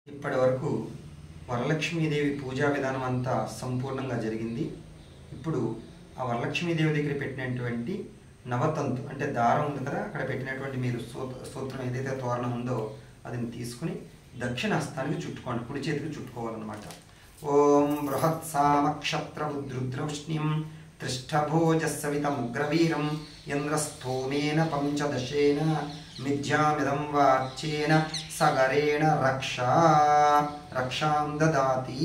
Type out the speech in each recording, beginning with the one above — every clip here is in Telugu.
ఇప్పటి వరకు వరలక్ష్మీదేవి పూజా విధానం అంతా సంపూర్ణంగా జరిగింది. ఇప్పుడు ఆ వరలక్ష్మీదేవి దగ్గర పెట్టినటువంటి నవతంతు అంటే దారం ఉంది కదా, అక్కడ పెట్టినటువంటి మీరు సూత్రం ఏదైతే తోరణం ఉందో అది తీసుకుని దక్షిణ హస్తానికి చుట్టుకోండి, కుడి చేతికి చుట్టుకోవాలన్నమాట. ఓం బృహత్సామక్షత్రబుద్రుద్రౌష్ణ్యం త్రిష్టభోజస్సవితముగ్రవీరం ఇంద్రస్థోమేన పంచదశేన మిథ్యామిదం వాచ్యేన సగరేణ రక్షాం దదాతి.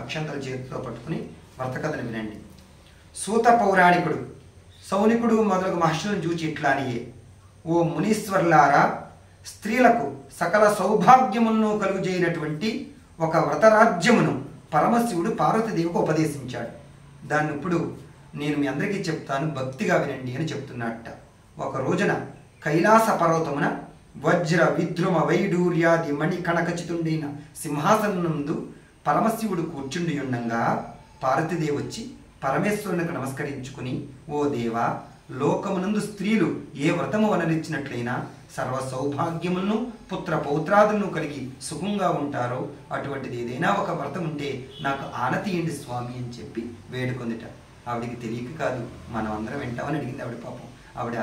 అక్షంతల చేతితో పట్టుకుని వ్రతకథను వినండి. సూత పౌరాణికుడు సౌనికుడు మొదలగు మహర్షులను చూచి ఇట్లానియే, ఓ మునీశ్వర్లారా, స్త్రీలకు సకల సౌభాగ్యములను కలుగుజేయనటువంటి ఒక వ్రతరాజ్యమును పరమశివుడు పార్వతీదేవికి ఉపదేశించాడు. దాన్ని ఇప్పుడు నేను మీ అందరికీ చెప్తాను, భక్తిగా వినండి అని చెప్తున్నట్ట. ఒక రోజున కైలాస పర్వతమున వజ్ర విద్రుమ వైడూర్యాది మణి కణకచితుండైన సింహాసనందు పరమశివుడు కూర్చుండి ఉండగా పార్వతీదేవి వచ్చి పరమేశ్వరునికి నమస్కరించుకుని, ఓ దేవా, లోకమునందు స్త్రీలు ఏ వ్రతము వనరించినట్లయినా సర్వ సౌభాగ్యములను పుత్ర పౌత్రాదులను కలిగి సుఖంగా ఉంటారో అటువంటిది ఏదైనా ఒక వ్రతం ఉంటే నాకు ఆనతీయండి స్వామి అని చెప్పి వేడుకొందిట. ఆవిడికి తెలియక కాదు, మనం అందరం వింటామని అడిగింది ఆవిడ. పాపం ఆవిడ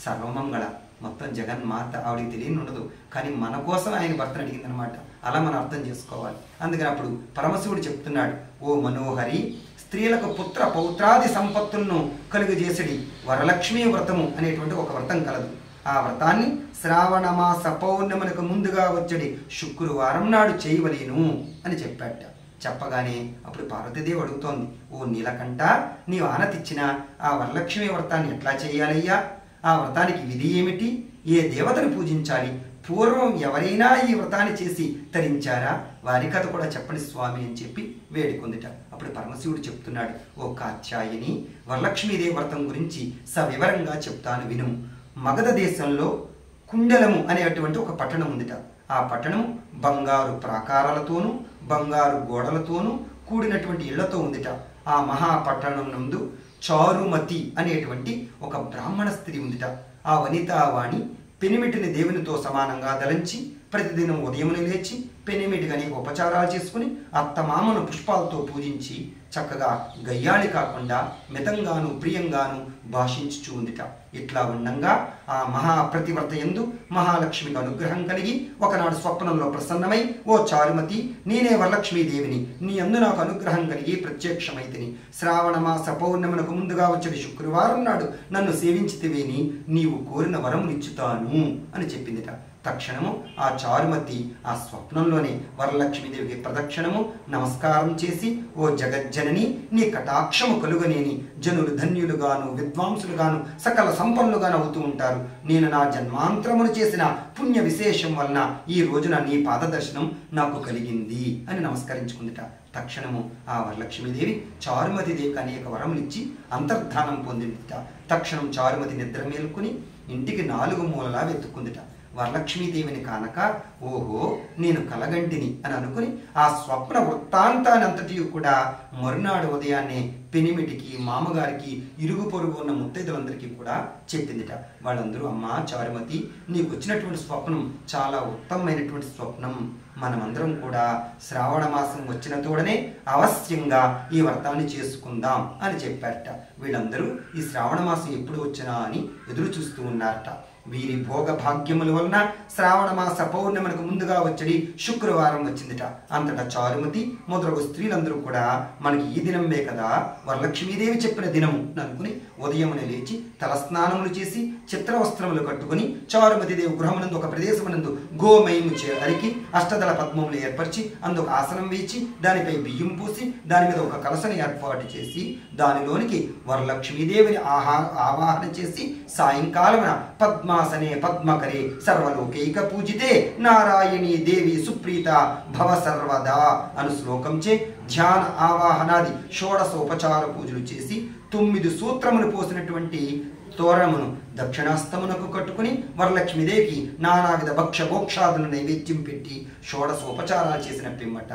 సర్వమంగళ, మొత్తం జగన్మాత, ఆవిడికి తెలియని ఉండదు, కానీ మన కోసం ఆయన భర్తను అడిగింది అనమాట. అలా మనం అర్థం చేసుకోవాలి. అందుకని అప్పుడు పరమశివుడు చెప్తున్నాడు, ఓ మనోహరి, స్త్రీలకు పుత్ర పౌత్రాది సంపత్తులను కలుగజేసడి వరలక్ష్మీ వ్రతము అనేటువంటి ఒక వ్రతం కలదు. ఆ వ్రతాన్ని శ్రావణ మాస పౌర్ణములకు ముందుగా వచ్చడి శుక్రవారం నాడు చేయవలేను అని చెప్పాట. చెప్పగానే అప్పుడు పార్వతీదేవి అడుగుతోంది, ఓ నీలకంఠ, నీవు ఆనతిచ్చిన ఆ వరలక్ష్మీ వ్రతాన్ని ఎట్లా చేయాలయ్యా? ఆ వ్రతానికి విధి ఏమిటి? ఏ దేవతను పూజించాలి? పూర్వం ఎవరైనా ఈ వ్రతాన్ని చేసి తరించారా? వారి కథ కూడా చెప్పండి స్వామి అని చెప్పి వేడుకొందిట. అప్పుడు పరమశివుడు చెప్తున్నాడు, ఓ కాత్యాయని, వరలక్ష్మీదేవి వ్రతం గురించి సవివరంగా చెప్తాను విను. మగధ దేశంలో కుండలము అనేటువంటి ఒక పట్టణం ఉందిట. ఆ పట్టణం బంగారు ప్రాకారాలతోనూ బంగారు గోడలతోనూ కూడినటువంటి ఇళ్లతో ఉందిట. ఆ మహాపట్టణం నందు చారుమతి అనేటువంటి ఒక బ్రాహ్మణ స్త్రీ ఉందిట. ఆ వనితావాణి పెనిమిటిని దేవునితో సమానంగా దలంచి ప్రతిదినం ఉదయమున లేచి పెనిమిటికి అనేక ఉపచారాలు చేసుకుని అత్తమామను పుష్పాలతో పూజించి చక్కగా గయ్యాళి కాకుండా మితంగాను ప్రియంగాను భాషించుచూ ఉందిట. ఇట్లా ఉండంగా ఆ మహాప్రతివ్రత యందు మహాలక్ష్మికి అనుగ్రహం కలిగి ఒకనాడు స్వప్నంలో ప్రసన్నమై, ఓ చారుమతి, నేనే వరలక్ష్మీదేవిని, నీ అందు నాకు అనుగ్రహం కలిగి ప్రత్యక్షమైతిని. శ్రావణ మాస పౌర్ణమునకు ముందుగా వచ్చే శుక్రవారం నాడు నన్ను సేవించితివేని నీవు కోరిన వరమునిచ్చుతాను అని చెప్పిందిట. తక్షణము ఆ చారుమతి ఆ స్వప్నంలోనే వరలక్ష్మీదేవికి ప్రదక్షిణము నమస్కారం చేసి, ఓ జగజ్జనని, నీ కటాక్షము కలుగనేని జనులు ధన్యులుగాను విద్వాంసులుగాను సకల సంపన్నులుగాను అవుతూ ఉంటారు. నేను నా జన్మాంతరమును చేసిన పుణ్య విశేషం వలన ఈ రోజున నీ పాదదర్శనం నాకు కలిగింది అని నమస్కరించుకుందిట. తక్షణము ఆ వరలక్ష్మీదేవి చారుమతి దేవికి అనేక వరములిచ్చి అంతర్ధానం పొందిందిట. తక్షణం చారుమతి నిద్ర మేల్కొని ఇంటికి 4 మూలలా వెతుక్కుందిట. వరలక్ష్మీదేవిని కానక, ఓహో, నేను కలగంటిని అని అనుకుని ఆ స్వప్న వృత్తాంతానంతటి కూడా మరునాడు ఉదయాన్నే పెనిమిటికి, మామగారికి, ఇరుగు పొరుగు ఉన్న ముత్తైదులందరికీ కూడా చెప్పిందిట. వాళ్ళందరూ, అమ్మా చారుమతి, నీకు వచ్చినటువంటి స్వప్నం చాలా ఉత్తమమైనటువంటి స్వప్నం. మనమందరం కూడా శ్రావణ మాసం వచ్చిన తోడనే అవశ్యంగా ఈ వ్రతాన్ని చేసుకుందాం అని చెప్పారట. వీళ్ళందరూ ఈ శ్రావణ మాసం ఎప్పుడు వచ్చినా అని ఎదురు చూస్తూ ఉన్నారట. వీరి భోగ భాగ్యముల వలన శ్రావణ మాస పౌర్ణమునకు ముందుగా వచ్చడి శుక్రవారం వచ్చిందిట. అంతటా చారుమతి మొదలగు స్త్రీలందరూ కూడా మనకి ఈ దినమే కదా వరలక్ష్మీదేవి చెప్పిన దినము అనుకుని ఉదయమున లేచి తలస్నానములు చేసి చిత్రవస్త్రములు కట్టుకుని చారుమతి దేవి గృహమునందు ఒక ప్రదేశమునందు గోమయము అరికి అష్టదళ పద్మములు ఏర్పరిచి అందుకు ఆసనం వేచి దానిపై బియ్యం పూసి దాని మీద ఒక కలసను ఏర్పాటు చేసి దానిలోనికి వరలక్ష్మీదేవిని ఆవాహన చేసి సాయంకాలమున పద్మాసనే పద్మకరే సర్వలోకైక పూజితే నారాయణీ దేవి సుప్రీత భవ సర్వదా అను శ్లోకంచే ధ్యాన ఆవాహనాది షోడశోపచార పూజలు చేసి 9 సూత్రములు పోసినటువంటి తోరణమును దక్షిణాస్తమునకు కట్టుకుని వరలక్ష్మీదేవికి నానావిధ భక్ష భోక్షాదులను నైవేద్యం పెట్టి షోడశోపచారాలు చేసిన పిమ్మట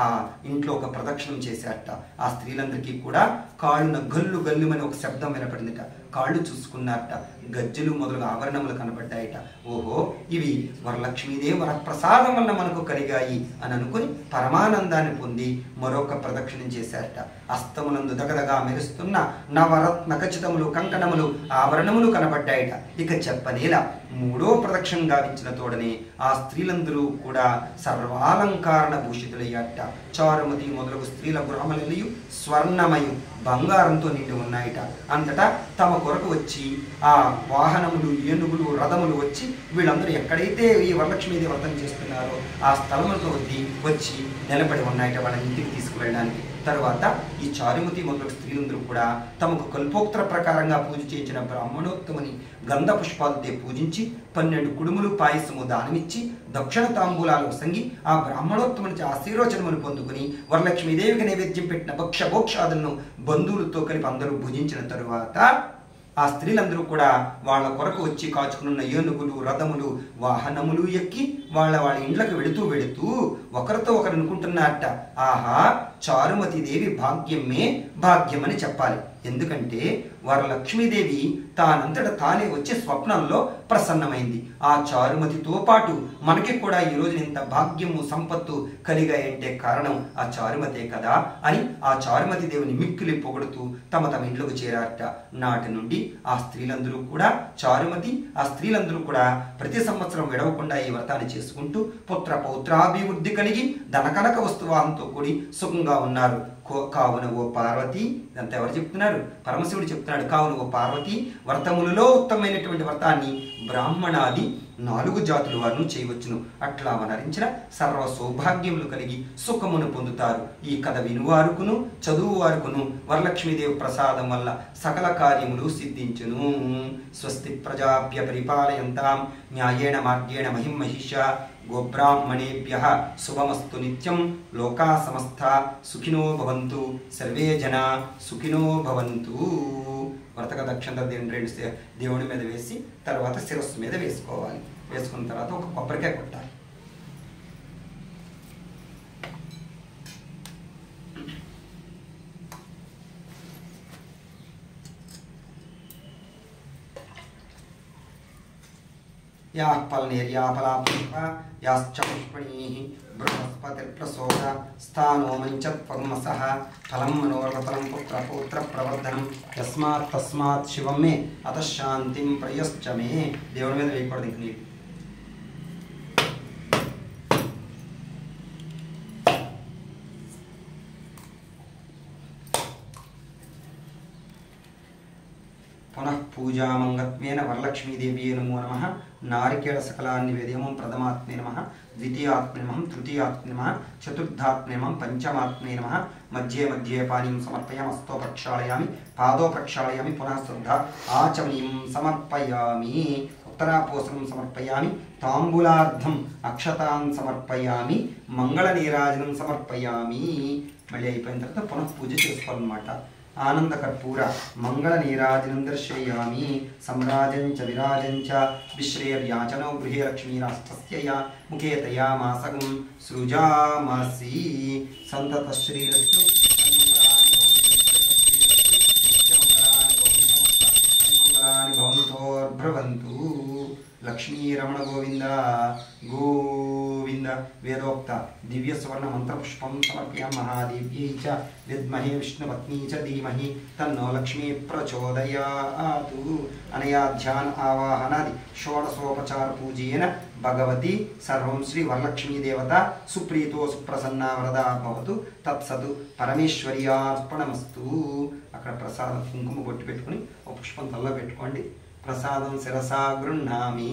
ఆ ఇంట్లో ఒక ప్రదక్షిణం చేశారట. ఆ స్త్రీలందరికీ కూడా కాళ్ళున గల్లు గల్లుమని ఒక శబ్దం వినపడిందిట. కాళ్ళు చూసుకున్నారట. గజ్జలు మొదలగు ఆభరణములు కనబడ్డాయట. ఓహో, ఇవి వరలక్ష్మీదేవి వరప్రసాదం వల్ల మనకు కలిగాయి అని అనుకుని పరమానందాన్ని పొంది మరొక ప్రదక్షిణం చేశారట. అస్తములందు దగదగా మెరుస్తున్న నవరత్న ఖచ్చితములు, కంకణములు, ఆభరణములు కనబడ్డాయట. ఇక చెప్పనేలా మూడో ప్రదక్షిణ గావించిన తోడనే ఆ స్త్రీలందరూ కూడా సర్వాలంకారణ భూషితులయ్యాట. చారుమతి మొదలగు స్త్రీల గృహములన్నీ స్వర్ణమయం, బంగారంతో నిండి ఉన్నాయట. అంతటా తమ కొరకు వచ్చి ఆ వాహనములు, ఏనుగులు, రథములు వచ్చి వీళ్ళందరూ ఎక్కడైతే ఈ వరలక్ష్మీదేవి వ్రతం చేస్తున్నారో ఆ స్థలములతో వచ్చి నిలబడి ఉన్నాయట వాళ్ళ ఇంటికి తీసుకువెళ్ళడానికి. తరువాత ఈ చారుమతి మొదలగు స్త్రీలందరూ కూడా తమకు కల్పోక్త ప్రకారంగా పూజ చేయించిన బ్రాహ్మణోత్తముని గంధ పుష్పాలతో పూజించి 12 కుడుములు పాయసము దానమిచ్చి దక్షిణ తాంబూలాలు సంగి ఆ బ్రాహ్మణోత్తముని ఆశీర్వచనమును పొందుకుని వరలక్ష్మీదేవికి నైవేద్యం పెట్టిన భోక్షాదులను బంధువులతో కలిపి అందరూ భుజించిన తరువాత ఆ స్త్రీలందరూ కూడా వాళ్ళ కొరకు వచ్చి కాచుకున్న ఏనుగులు, రథములు, వాహనములు ఎక్కి వాళ్ళ ఇండ్లకు వెళుతూ ఒకరితో ఒకరు అనుకుంటున్నారట, ఆహా చారుమతి దేవి భాగ్యమే భాగ్యమని చెప్పాలి. ఎందుకంటే వరలక్ష్మీదేవి తానంతట తానే వచ్చే స్వప్నంలో ప్రసన్నమైంది. ఆ చారుమతితో పాటు మనకి కూడా ఈ రోజు ఇంత భాగ్యము, సంపత్తు కలిగాయంటే కారణం ఆ చారుమతే కదా అని ఆ చారుమతి దేవిని మిక్కిలి పొగడుతూ తమ ఇంట్లోకి చేరారట. నాటి నుండి ఆ స్త్రీలందరూ కూడా చారుమతి, ఆ స్త్రీలందరూ కూడా ప్రతి సంవత్సరం విడవకుండా ఈ వ్రతాన్ని చేసుకుంటూ పుత్ర పౌత్రాభివృద్ధి కలిగి ధనకనక వస్తువాహంతో కూడి సుఖంగా ఉన్నారు. కావున ఓ పార్వతి, ఇదంతా ఎవరు చెప్తున్నారు? పరమశివుడు చెప్తున్నాడు. కావున ఓ పార్వతి, వ్రతములలో ఉత్తమమైనటువంటి వ్రతాన్ని బ్రాహ్మణాది 4 జాతుల వారు చేయవచ్చును. అట్లా వనరించిన సర్వ సౌభాగ్యములు కలిగి సుఖమును పొందుతారు. ఈ కథ వినువారుకును చదువు వారుకును వరలక్ష్మీదేవి ప్రసాదం వల్ల సకల కార్యములు సిద్ధించును. స్వస్తి ప్రజాభ్య పరిపాలయంతాం న్యాయేణ మార్గేణ మహిమహిష గోబ్రాహ్మణేభ్యః శుభమస్తు నిత్యం. లోకా సమస్తా సుఖినో భవంతు. సర్వే జనా సుఖినో భవంతు. వ్రతక దక్షిణ దేవుడి మీద వేసి తర్వాత శిరస్సు మీద వేసుకోవాలి. వేసుకున్న తర్వాత ఒక కొబ్బరికాయ కొట్టాలి. యాః పల్నేర్యాపలాపుష్ప యాశ్చ పుష్పణీః బృహస్పతిర్ప్రసోద స్థానో మంచత్వమసః ఫలం మనోరథలం పుత్ర పౌత్ర ప్రవర్ధనం యస్మాత్ తస్మాత్ శివం మే అతః శాంతిం ప్రయశ్చ మే. దేవుడి మీద వేయకూడదు ఇంక నీకు. పునః పూజామంగత్వేన వరలక్ష్మీదేవ్యే నమో నమః. నారికేళ సకలాన్నివేద్యమం ప్రథమాత్మే నమః, ద్వితీయాత్మే నమః, తృతీయాత్మే నమః, చతుర్థాత్మే నమః, పంచమాత్మే నమః. మధ్యే మధ్యే పానీయం సమర్పయామి. హస్తో ప్రక్షాళయామి, పాదో ప్రక్షాళయామి. పునః శ్రద్ధ ఆచమనీయం సమర్పయామి. ఉత్తరాపోసనం సమర్పయామి. తాంబూలార్థం అక్షతాన్ సమర్పయామి. మంగళ నీరాజనం సమర్పయామి. మళ్ళీ అయిపోయిన తర్వాత పునః పూజ చేసుకోవాలన్నమాట. ఆనంద కర్పూర మంగళ నీరాజనం దర్శయామి. సమ్రాజంచ విరాజంచ విశ్రేర్యాచనో గృహే లక్ష్మీరాష్ట్రస్య ముఖే తయామాసగం సృజామసి. సంతత శ్రీరస్తు. మంగళాని భవంతోర్భ్రవంతు. లక్ష్మీరమణ గోవింద గోవింద. వేదోక్త దివ్య సువర్ణ మంత్రపుష్పం సమర్పయామి. మహాదేవ్యై చ విద్మహే విష్ణుపత్నీ చ ధీమహి తన్నో లక్ష్మీ ప్రచోదయాతు. అనయా ధ్యాన ఆవాహనాది షోడశోపచార పూజేన భగవతి సర్వం శ్రీ వరలక్ష్మీ దేవత సుప్రీతో సుప్రసన్నా వరదా భవతు. తత్సతు పరమేశ్వర్యార్పణమస్తు. అక్కడ ప్రసాదం కుంకుమ బొట్టు పెట్టుకుని ఒక పుష్పం తల్ల పెట్టుకోండి. ప్రసాదం శిరసా గృహ్ణామి.